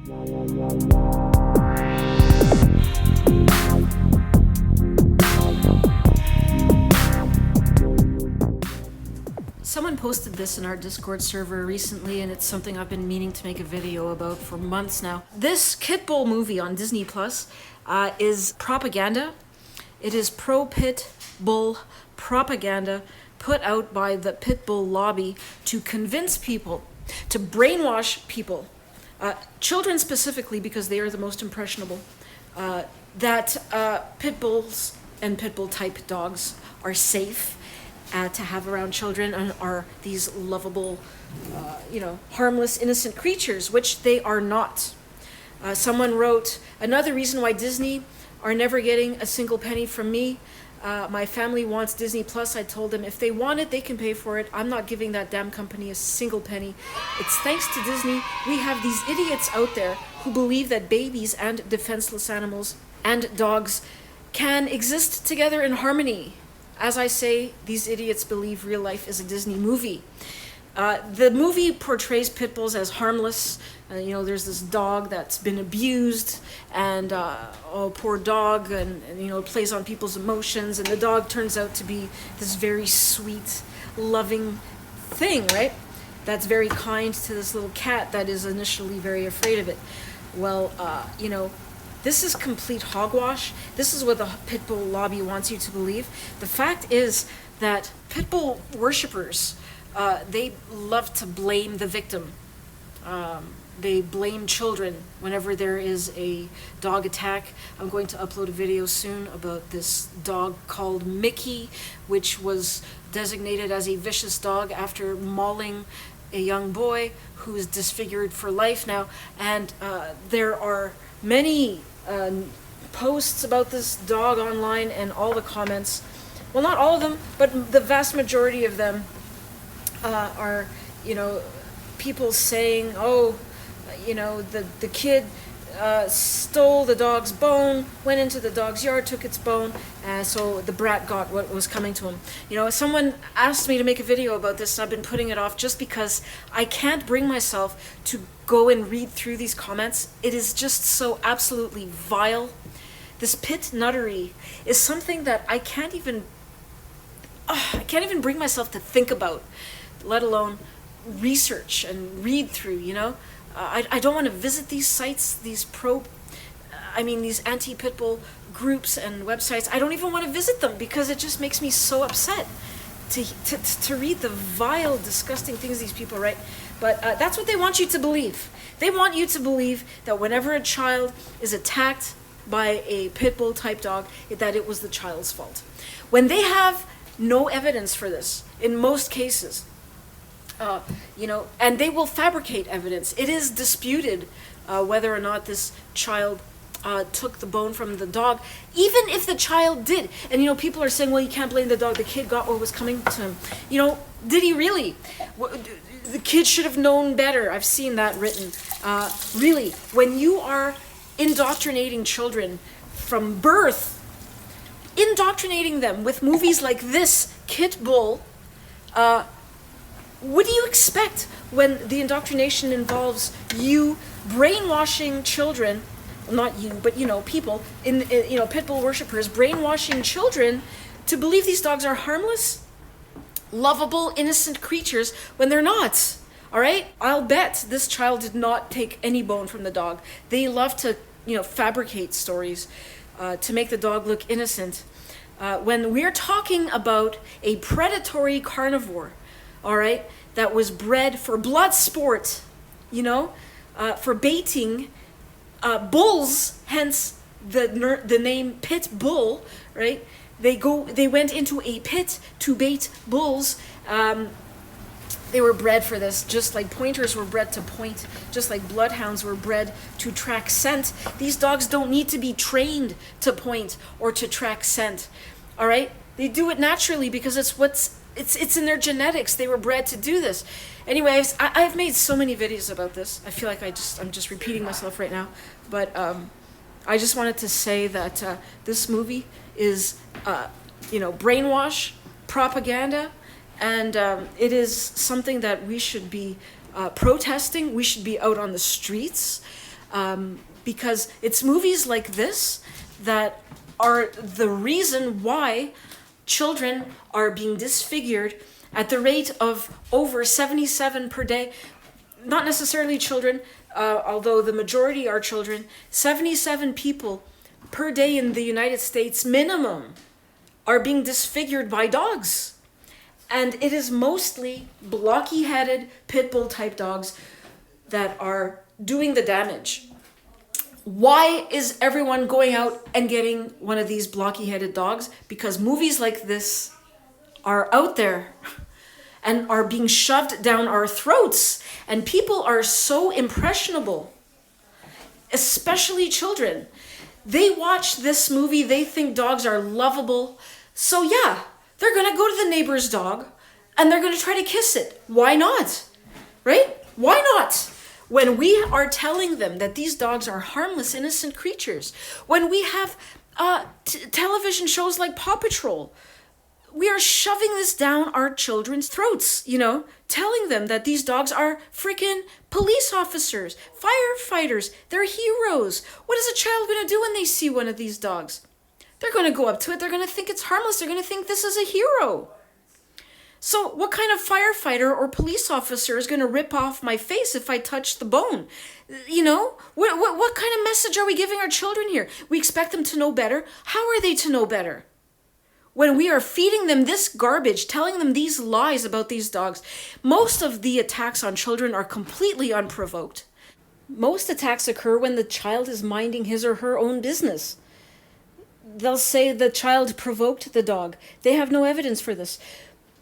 Someone posted this in our Discord server recently, and it's something I've been meaning to make a video about for months now. This Kitbull movie on Disney Plus is propaganda. It is pro-pit bull propaganda put out by the Pitbull lobby to convince people, to brainwash people, children specifically because they are the most impressionable, that pit bulls and pit bull type dogs are safe to have around children and are these lovable, harmless, innocent creatures, which they are not. Someone wrote, another reason why Disney are never getting a single penny from me. My family wants Disney Plus. I told them if they want it, they can pay for it. I'm not giving that damn company a single penny. It's thanks to Disney we have these idiots out there who believe that babies and defenseless animals and dogs can exist together in harmony. As I say, these idiots believe real life is a Disney movie. The movie portrays pit bulls as harmless. There's this dog that's been abused, and oh, poor dog, and it plays on people's emotions, and the dog turns out to be this very sweet, loving thing, right? That's very kind to this little cat that is initially very afraid of it. Well, this is complete hogwash. This is what the Pitbull lobby wants you to believe. The fact is that Pitbull worshippers, they love to blame the victim. They blame children whenever there is a dog attack. I'm going to upload a video soon about this dog called Mickey, which was designated as a vicious dog after mauling a young boy who is disfigured for life now. And there are many posts about this dog online, and all the comments, well, not all of them, but the vast majority of them are, people saying, oh, the kid stole the dog's bone, went into the dog's yard, took its bone, so the brat got what was coming to him. Someone asked me to make a video about this, and I've been putting it off just because I can't bring myself to go and read through these comments. It is just so absolutely vile. This pit nuttery is something that I can't even bring myself to think about, let alone research and read through, I don't want to visit these sites, these anti-pitbull groups and websites. I don't even want to visit them because it just makes me so upset to read the vile, disgusting things these people write. But that's what they want you to believe. They want you to believe that whenever a child is attacked by a pit bull type dog, that it was the child's fault. When they have no evidence for this, in most cases, and they will fabricate evidence. It is disputed whether or not this child took the bone from the dog, even if the child did. And people are saying, well, you can't blame the dog. The kid got what was coming to him. Did he really? The kid should have known better. I've seen that written. Really, when you are indoctrinating children from birth, indoctrinating them with movies like this, Kitbull, what do you expect when the indoctrination involves you brainwashing children? Well, not you, but people in Pitbull worshippers brainwashing children to believe these dogs are harmless, lovable, innocent creatures when they're not. All right? I'll bet this child did not take any bone from the dog. They love to, fabricate stories to make the dog look innocent. When we're talking about a predatory carnivore, all right, that was bred for blood sport, for baiting bulls, hence the name pit bull, right? They went into a pit to bait bulls. They were bred for this, just like pointers were bred to point, just like bloodhounds were bred to track scent. These dogs don't need to be trained to point or to track scent, all right? They do it naturally because it's in their genetics. They were bred to do this. Anyways, I've made so many videos about this. I feel like I'm just repeating myself right now. But I just wanted to say that this movie is, brainwash, propaganda, and it is something that we should be protesting. We should be out on the streets. because it's movies like this that are the reason why children are being disfigured at the rate of over 77 per day. Not necessarily children, although the majority are children. 77 people per day in the United States minimum are being disfigured by dogs. And it is mostly blocky-headed pit bull type dogs that are doing the damage. Why is everyone going out and getting one of these blocky-headed dogs? Because movies like this are out there and are being shoved down our throats. And people are so impressionable, especially children. They watch this movie, they think dogs are lovable. So yeah, they're gonna go to the neighbor's dog and they're gonna try to kiss it. Why not? Right? Why not? When we are telling them that these dogs are harmless, innocent creatures, when we have television shows like Paw Patrol, we are shoving this down our children's throats, telling them that these dogs are freaking police officers, firefighters, they're heroes. What is a child going to do when they see one of these dogs? They're going to go up to it, they're going to think it's harmless, they're going to think this is a hero. So what kind of firefighter or police officer is going to rip off my face if I touch the bone? What kind of message are we giving our children here? We expect them to know better. How are they to know better? When we are feeding them this garbage, telling them these lies about these dogs, most of the attacks on children are completely unprovoked. Most attacks occur when the child is minding his or her own business. They'll say the child provoked the dog. They have no evidence for this.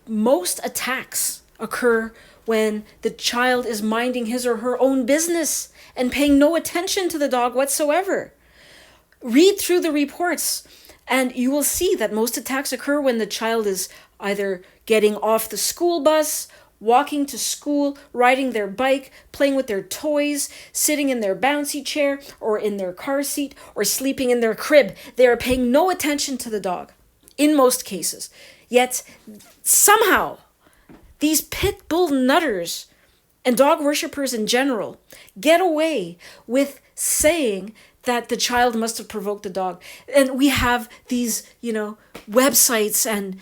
Most attacks occur when the child is minding his or her own business and paying no attention to the dog whatsoever. Read through the reports and you will see that most attacks occur when the child is either getting off the school bus, walking to school, riding their bike, playing with their toys, sitting in their bouncy chair or in their car seat or sleeping in their crib. They are paying no attention to the dog in most cases. Yet somehow these pit bull nutters and dog worshippers in general get away with saying that the child must have provoked the dog. And we have these, websites and,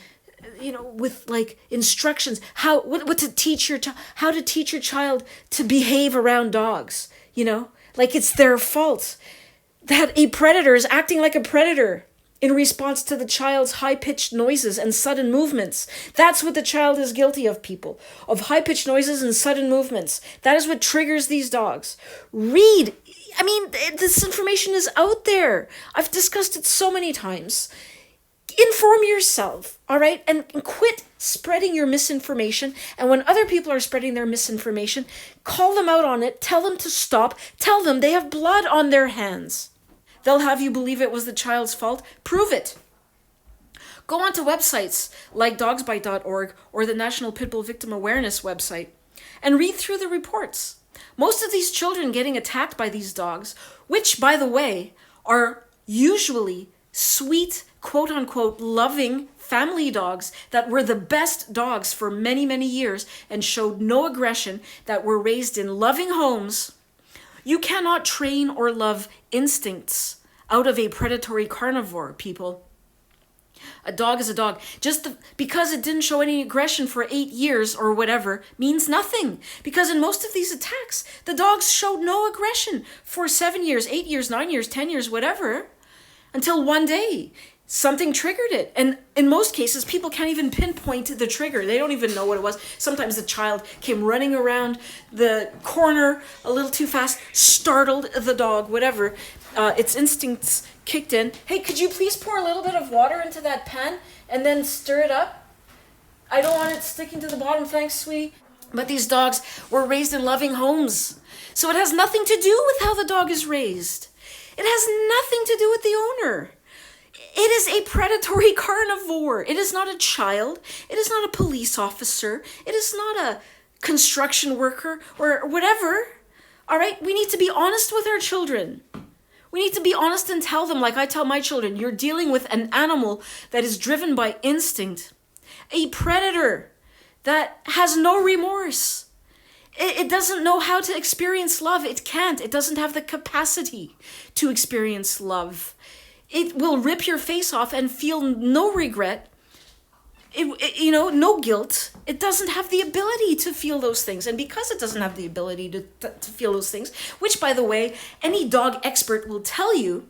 with like instructions, what to teach your how to teach your child to behave around dogs, like it's their fault that a predator is acting like a predator in response to the child's high-pitched noises and sudden movements. That's what the child is guilty of, people. Of high-pitched noises and sudden movements. That is what triggers these dogs. Read. This information is out there. I've discussed it so many times. Inform yourself, all right? And quit spreading your misinformation. And when other people are spreading their misinformation, call them out on it. Tell them to stop. Tell them they have blood on their hands. They'll have you believe it was the child's fault. Prove it. Go onto websites like dogsbite.org or the National Pitbull Victim Awareness website and read through the reports. Most of these children getting attacked by these dogs, which, by the way, are usually sweet, quote-unquote, loving family dogs that were the best dogs for many, many years and showed no aggression, that were raised in loving homes. You cannot train or love instincts out of a predatory carnivore, people. A dog is a dog. Because it didn't show any aggression for 8 years or whatever means nothing. Because in most of these attacks, the dogs showed no aggression for 7 years, 8 years, 9 years, 10 years, whatever, until one day something triggered it. And in most cases, people can't even pinpoint the trigger. They don't even know what it was. Sometimes the child came running around the corner a little too fast, startled the dog, whatever. Its instincts kicked in. Hey, could you please pour a little bit of water into that pan and then stir it up? I don't want it sticking to the bottom, thanks, sweetie. But these dogs were raised in loving homes. So it has nothing to do with how the dog is raised. It has nothing to do with the owner. It is a predatory carnivore. It is not a child. It is not a police officer. It is not a construction worker or whatever. All right? We need to be honest with our children. We need to be honest and tell them, like I tell my children, you're dealing with an animal that is driven by instinct. A predator that has no remorse. It doesn't know how to experience love. It can't. It doesn't have the capacity to experience love. It will rip your face off and feel no regret, no guilt. It doesn't have the ability to feel those things. And because it doesn't have the ability to feel those things, which, by the way, any dog expert will tell you,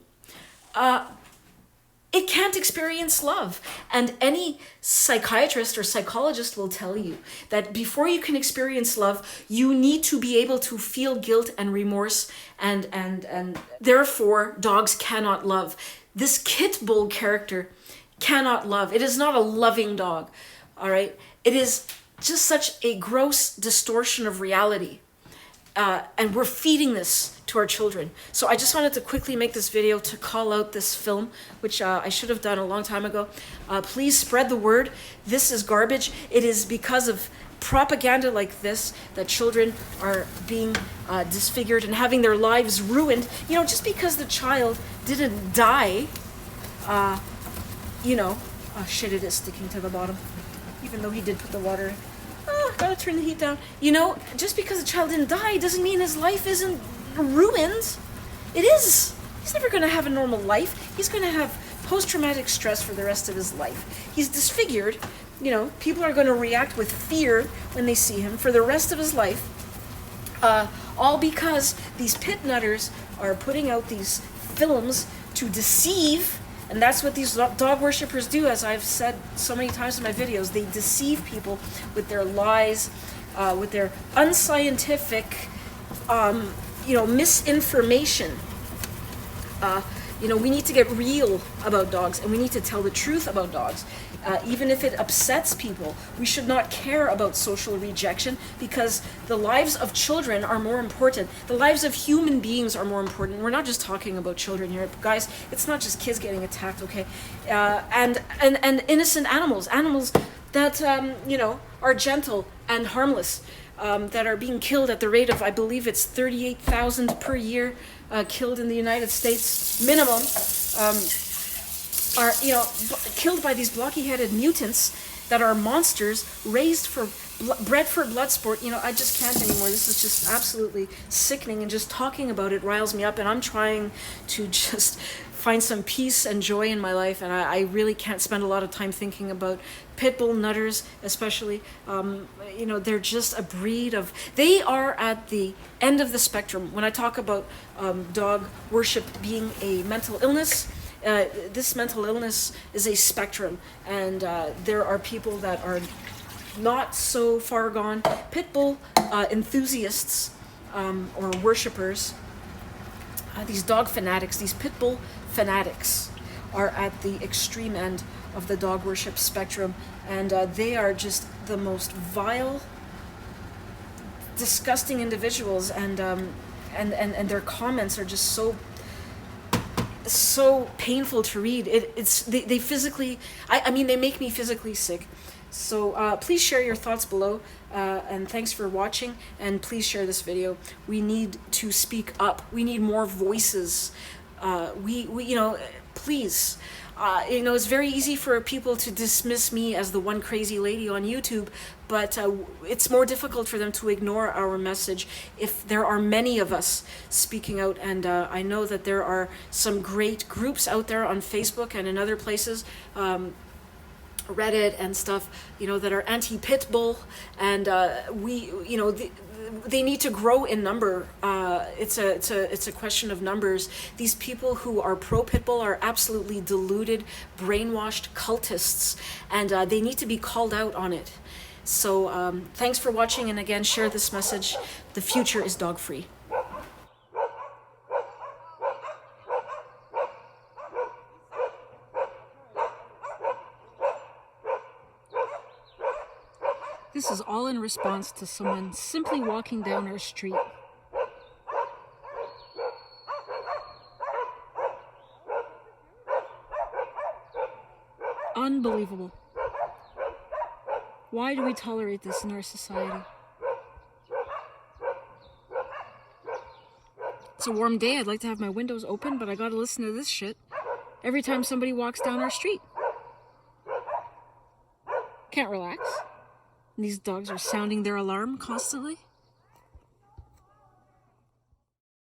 it can't experience love. And any psychiatrist or psychologist will tell you that before you can experience love, you need to be able to feel guilt and remorse, and therefore dogs cannot love. This Kitbull character cannot love. It is not a loving dog, all right? It is just such a gross distortion of reality. And we're feeding this to our children. So I just wanted to quickly make this video to call out this film, which I should have done a long time ago. Please spread the word. This is garbage. It is because of propaganda like this that children are being disfigured and having their lives ruined. Just because the child didn't die, oh shit, it is sticking to the bottom, even though he did put the water in. Gotta turn the heat down. Just because a child didn't die doesn't mean his life isn't ruined. It is. He's never going to have a normal life. He's going to have post-traumatic stress for the rest of his life. He's disfigured. People are going to react with fear when they see him for the rest of his life. All because these pit nutters are putting out these films to deceive. And that's what these dog worshippers do, as I've said so many times in my videos. They deceive people with their lies, with their unscientific, misinformation. We need to get real about dogs, and we need to tell the truth about dogs. Even if it upsets people, we should not care about social rejection, because the lives of children are more important. The lives of human beings are more important. We're not just talking about children here, guys. It's not just kids getting attacked, okay? And innocent animals that are gentle and harmless, that are being killed at the rate of, I believe it's 38,000 per year killed in the United States minimum. Are killed by these blocky-headed mutants that are monsters bred for blood sport. I just can't anymore. This is just absolutely sickening, and just talking about it riles me up, and I'm trying to just find some peace and joy in my life, and I really can't spend a lot of time thinking about pit bull nutters, especially. They're just a breed of... They are at the end of the spectrum. When I talk about dog worship being a mental illness, this mental illness is a spectrum, and there are people that are not so far gone. Pit bull enthusiasts or worshippers, these dog fanatics, these pit bull fanatics, are at the extreme end of the dog worship spectrum, and they are just the most vile, disgusting individuals, and their comments are just so painful to read. They physically, they make me physically sick. So please share your thoughts below, and thanks for watching, and please share this video. We need to speak up. We need more voices. Please. It's very easy for people to dismiss me as the one crazy lady on YouTube, but it's more difficult for them to ignore our message if there are many of us speaking out. And I know that there are some great groups out there on Facebook and in other places, Reddit and stuff, that are anti-pit bull, and they need to grow in number. It's a question of numbers. These people who are pro pit bull are absolutely deluded, brainwashed cultists, and they need to be called out on it. So thanks for watching, and again, share this message. The future is dog free. This is all in response to someone simply walking down our street. Unbelievable. Why do we tolerate this in our society? It's a warm day. I'd like to have my windows open, but I gotta listen to this shit every time somebody walks down our street. Can't relax. These dogs are sounding their alarm constantly.